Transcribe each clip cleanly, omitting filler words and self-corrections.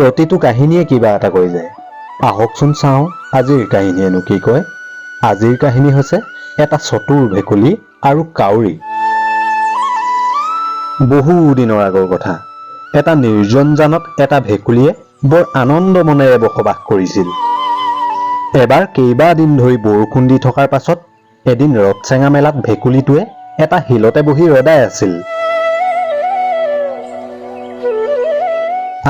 প্ৰতিটো কাহিনীয়ে কিবা এটা কৈ যায়। আহকচোন চাওঁ আজিৰ কাহিনীয়েনো কি কয়। আজিৰ কাহিনী হৈছে এটা চতুৰ ভেকুলী আৰু কাউৰী। বহু দিনৰ আগৰ কথা। এটা নিৰ্জন জানত এটা ভেকুলীয়ে বৰ আনন্দ মনেৰে বসবাস কৰিছিল। এবাৰ কেইবাদিন ধৰি বৰষুণ দি থকাৰ পাছত এদিন ৰথচেঙা মেলাত ভেকুলীটোৱে এটা শিলতে বহি ৰদাই আছিল।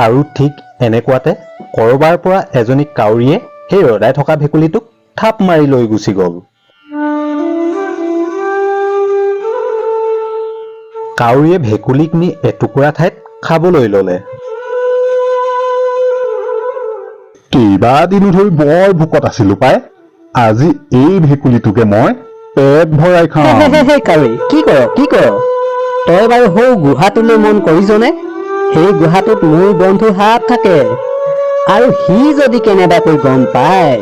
আৰু ঠিক এনেকুৱাতে কৰবাৰ পৰা এজনী কাউৰীয়ে সেই ৰদাই থকা ভেকুলীটোক থাপ মাৰি লৈ গুচি গ'ল। কাউৰীয়ে ভেকুলীক নি এটুকুৰা ঠাইত খাবলৈ ল'লে। কেইবাদিনো ধৰি বৰ ভোকত আছিলো পাই। আজি এই ভেকুলীটোকে মই পেট ভৰাই খাম। কাউৰী কি কৰ তই বাৰু সৌ গুহাটোলৈ মন কৰিছনে? সেই গুহাটোত মোৰ বন্ধু সাপ থাকে, আৰু সি যদি কেনেবাকৈ গম পায়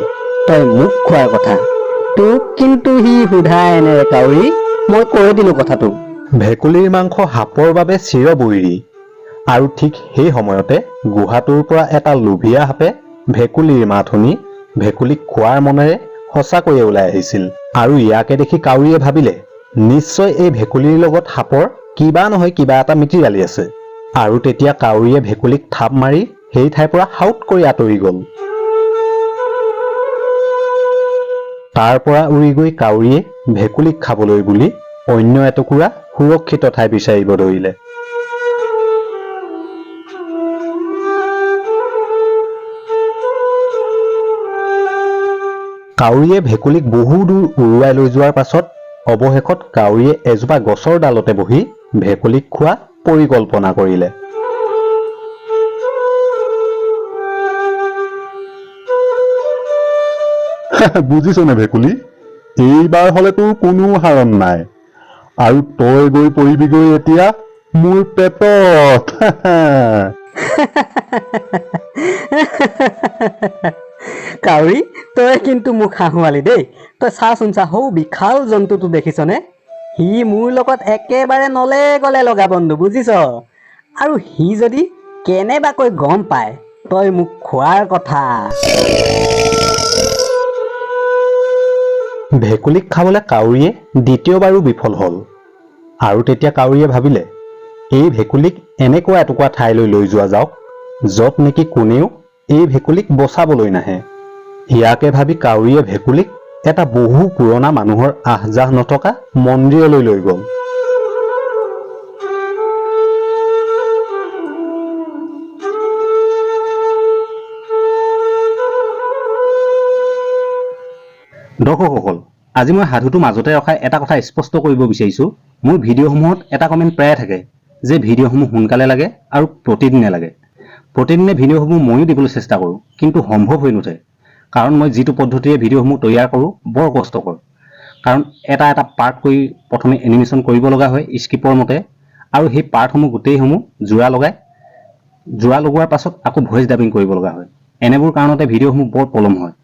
তই মোক খোৱাৰ কথা, তোক কিন্তু সি সোধাই নেৰে কাউৰী, মই কৈ দিলো কথাটো। ভেকুলীৰ মাংস সাপৰ বাবে চিৰবৈৰী। আৰু ঠিক সেই সময়তে গুহাটোৰ পৰা এটা লোভীয়া সাপে ভেকুলীৰ মাত শুনি ভেকুলীক খোৱাৰ মনেৰে সঁচাকৈয়ে ওলাই আহিছিল। আৰু ইয়াকে দেখি কাউৰীয়ে ভাবিলে নিশ্চয় এই ভেকুলীৰ লগত সাপৰ কিবা নহয় কিবা এটা মিতিৰালি আছে। আৰু তেতিয়া কাউৰীয়ে ভেকুলীক থাপ মাৰি সেই ঠাইৰ পৰা হাউট কৰি আঁতৰি গ'ল। তাৰ পৰা উৰি গৈ কাউৰীয়ে ভেকুলীক খাবলৈ বুলি অন্য এটুকুৰা সুৰক্ষিত ঠাই বিচাৰিব ধৰিলে। কাউৰীয়ে ভেকুলীক বহু দূৰ উৰুৱাই লৈ যোৱাৰ পাছত অৱশেষত কাউৰীয়ে এজোপা গছৰ ডালতে বহি ভেকুলীক খোৱা পৰিকল্পনা কৰিলে। বুজিছনে ভেকুলী, এইবাৰ হলে তোৰ কোনো হাৰণ নাই, আৰু তই গৈ পৰিবিগৈ এতিয়া মোৰ পেটত। কাউৰী তই কিন্তু মোক হাঁহুৱালি দেই। তই চাচোন সৌ বিশাল জন্তুটো দেখিছনে? সি মোৰ লগত একেবাৰে নলে গলে লগা বন্ধু, বুজিছ? আৰু সি যদি কেনেবাকৈ গম পায় তই মোক খোৱাৰ কথা। ভেকুলীক খাবলৈ কাউৰীয়ে দ্বিতীয়বাৰো বিফল হ'ল। আৰু তেতিয়া কাউৰীয়ে ভাবিলে এই ভেকুলীক এনেকুৱা এটুকুৰা ঠাইলৈ লৈ যোৱা যাওক য'ত নেকি কোনেও এই ভেকুলীক বচাবলৈ নাহে। ইয়াকে ভাবি কাউৰীয়ে ভেকুলীক এটা বহু পুৰণা মানুহৰ আহজাহ নথকা মন্দিৰলৈ লৈ গ'ল। দৰ্শকসকল, আজি মই সাধুটো মাজতে ৰখাই এটা কথা স্পষ্ট কৰিব বিচাৰিছোঁ। মোৰ ভিডিঅ'সমূহত এটা কমেণ্ট প্ৰায়ে থাকে যে ভিডিঅ'সমূহ সোনকালে লাগে আৰু প্ৰতিদিনে লাগে। প্ৰতিদিনে ভিডিঅ'সমূহ ময়ো দিবলৈ চেষ্টা কৰোঁ, কিন্তু সম্ভৱ হৈ নুঠে। কাৰণ মই যিটো পদ্ধতিৰে ভিডিঅ'সমূহ তৈয়াৰ কৰোঁ বৰ কষ্টকৰ। কাৰণ এটা এটা পাৰ্ট কৰি প্ৰথমে এনিমেশ্যন কৰিব লগা হয় স্ক্ৰিপ্টৰ মতে, আৰু সেই পাৰ্টসমূহ গোটেইসমূহ জোৰা লগোৱাৰ পাছত আকৌ ভইচ ডাবিং কৰিব লগা হয়। এনেবোৰ কাৰণতে ভিডিঅ'সমূহ বৰ পলম হয়।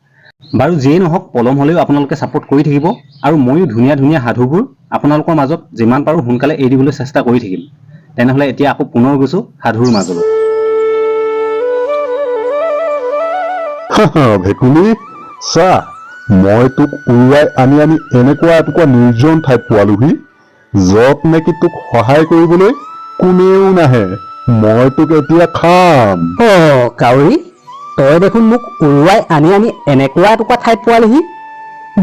বাৰু যিয়েই নহওক, পলম হ'লেও আপোনালোকে ছাপোৰ্ট কৰি থাকিব, আৰু ময়ো ধুনীয়া ধুনীয়া সাধুবোৰ আপোনালোকৰ মাজত যিমান পাৰোঁ সোনকালে এৰি দিবলৈ চেষ্টা কৰি থাকিম। তেনেহ'লে এতিয়া আকৌ পুনৰ গৈছোঁ সাধুৰ মাজলৈ। ভেকুলী চা, মই তোক উৰুৱাই আনি এনেকুৱা এটুকুৰা নিৰ্জন ঠাইত পোৱালোহি য'ত নেকি তোক সহায় কৰিবলৈ কোনেও নাহে। মই তোক এতিয়া খাম। কাউৰী তই দেখোন মোক উৰুৱাই আনি এনেকুৱা এটুকুৰা ঠাইত পোৱালিহি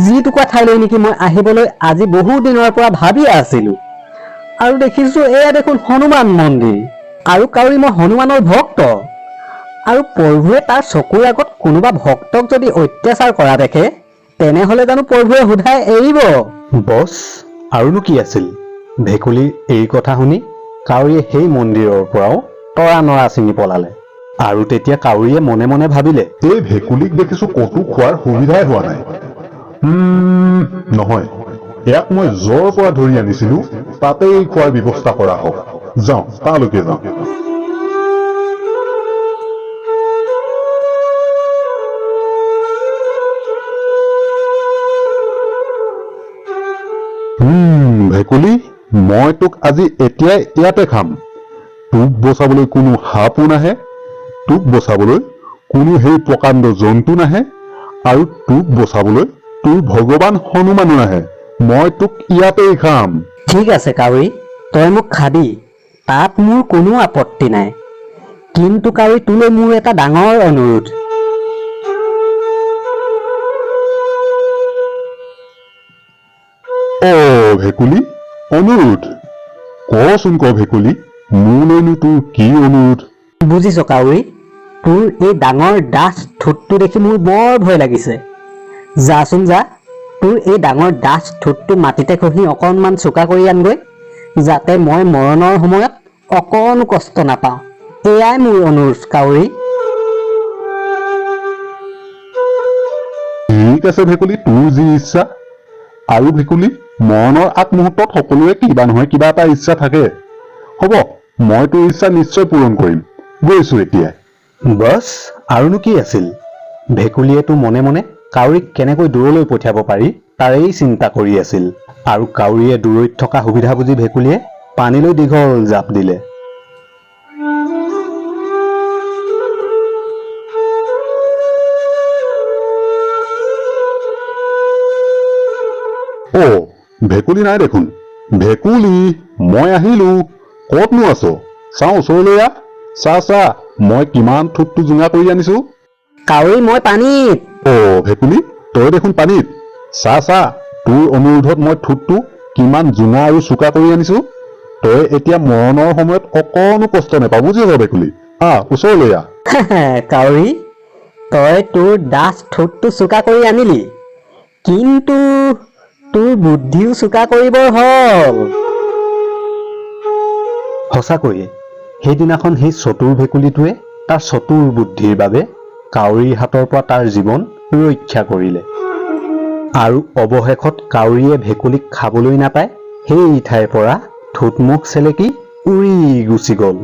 যিটুকুৰা ঠাইলৈ নেকি মই আহিবলৈ আজি বহু দিনৰ পৰা ভাবি আছিলো। আৰু দেখিছো এয়া দেখোন হনুমান মন্দিৰ। আৰু কাউৰী মই হনুমানৰ ভক্ত, আৰু প্ৰভুৱে তাৰ চকুৰ আগত কোনোবা ভক্তক যদি অত্যাচাৰ কৰা দেখে তেনেহলে জানো প্ৰভুৱে সোধাই এৰিব? বছ, আৰুনো কি আছিল? ভেকুলীৰ এই কথা শুনি কাউৰীয়ে সেই মন্দিৰৰ পৰাও তৰা নৰা ছিঙি পলালে। আৰু তেতিয়া কাউৰীয়ে মনে মনে ভাবিলে এই ভেকুলীক দেখিছো ক'তো খোৱাৰ সুবিধাই হোৱা নাই। নহয়, ইয়াক মই য'ৰ পৰা ধৰি আনিছিলো তাতেই খোৱাৰ ব্যৱস্থা কৰা হওক। যাওঁ, তালৈকে যাওঁ। ভেকুলী, মই তোক আজি এতিয়াই ইয়াতে খাম। তোক বচাবলৈ কোনো সাপো নাহে, তোক বচাবলৈ কোনো সেই প্ৰকাণ্ড জন্তু নাহে আৰু তোক বচাবলৈ তোৰ ভগৱান হনুমানো নাহে। মই তোক ইয়াতেই খাম। ঠিক আছে কাউৰী, তই মোক খাবি, তাত মোৰ কোনো আপত্তি নাই। কিন্তু কাউৰী, তোলৈ মোৰ এটা ডাঙৰ অনুৰোধ। ভেকুলী, অনুৰোধ কচোন ক ভেকুলী, মোলৈনো তোৰ কি অনুৰোধ? বুজিছ কাউৰী, তোৰ এই ডাঙৰ ডাঠ ঠোঁটটো দেখি মোৰ বৰ ভয় লাগিছে। যাচোন যা, তোৰ এই ডাঙৰ ডাঠ ঠোঁটটো মাটিতে খহি অকণমান চোকা কৰি আনগৈ, যাতে মই মৰণৰ সময়ত অকণো কষ্ট নাপাওঁ। এয়াই মোৰ অনুৰোধ কাউৰী। ঠিক আছে ভেকুলী, তোৰ যি ইচ্ছা। আৰু ভেকুলী, মৰণৰ আগমুহূৰ্তত সকলোৰে কিবা নহয় কিবা এটা ইচ্ছা থাকে। হ'ব, মই তোৰ ইচ্ছা নিশ্চয় পূৰণ কৰিম। গৈছো এতিয়া। বছ, আৰুনো কি আছিল? ভেকুলীয়েতো মনে মনে কাউৰীক কেনেকৈ দূৰলৈ পঠিয়াব পাৰি তাৰেই চিন্তা কৰি আছিল। আৰু কাউৰীয়ে দূৰৈত থকা সুবিধা বুজি ভেকুলীয়ে পানীলৈ দীঘল জাপ দিলে। ভেকুলী নাই দেখোন। ভেকুলী, মই আহিলো। কতনো আছ? চাওঁ ওচৰলৈ আহ। চা, মই কিমান ঠোঁটটো জোঙা কৰি আনিছো। কাউৰী, মই পানীত। ভেকুলী, তই দেখোন পানীত। চা, তোৰ অনুৰোধত মই ঠোঁটটো কিমান জোঙা আৰু চোকা কৰি আনিছো। তই এতিয়া মৰণৰ সময়ত অকণো কষ্ট নাপাৱ, বুজিছ ভেকুলী? ওচৰলৈ আহ। কাউৰী, তই তোৰ ডাঠ ঠোঁটটো চোকা কৰি আনিলি, কিন্তু তোৰ বুদ্ধিও চোকা কৰিবৰ হ'ল। সঁচাকৈয়ে সেইদিনাখন সেই চতুৰ ভেকুলীটোৱে তাৰ চতুৰ বুদ্ধিৰ বাবে কাউৰীৰ হাতৰ পৰা তাৰ জীৱন ৰক্ষা কৰিলে। আৰু অৱশেষত কাউৰীয়ে ভেকুলীক খাবলৈ নাপায় সেই ঠাইৰ পৰা ঠোঁটমুখ চেলেকি উৰি গুচি গ'ল।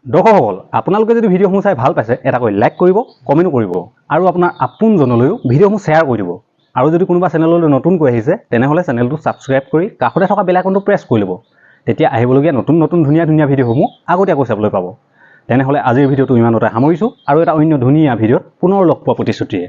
দৰ্শকসকল, আপোনালোকে যদি ভিডিঅ'সমূহ চাই ভাল পাইছে, এটাকৈ লাইক কৰিব, কমেণ্ট কৰিব আৰু আপোনাৰ আপোনজনলৈও ভিডিঅ'সমূহ শ্বেয়াৰ কৰি দিব। আৰু যদি কোনোবা চেনেললৈ নতুনকৈ আহিছে, তেনেহ'লে চেনেলটো ছাবস্ক্ৰাইব কৰি কাষতে থকা বেল আইকনটো প্ৰেছ কৰি ল'ব। তেতিয়া আহিবলগীয়া নতুন ধুনীয়া ভিডিঅ'সমূহ আগতীয়াকৈ চাবলৈ পাব। তেনেহ'লে আজিৰ ভিডিঅ'টো ইমানতে সামৰিছোঁ আৰু এটা অন্য ধুনীয়া ভিডিঅ'ত পুনৰ লগ পোৱা প্ৰতিশ্ৰুতিৰে।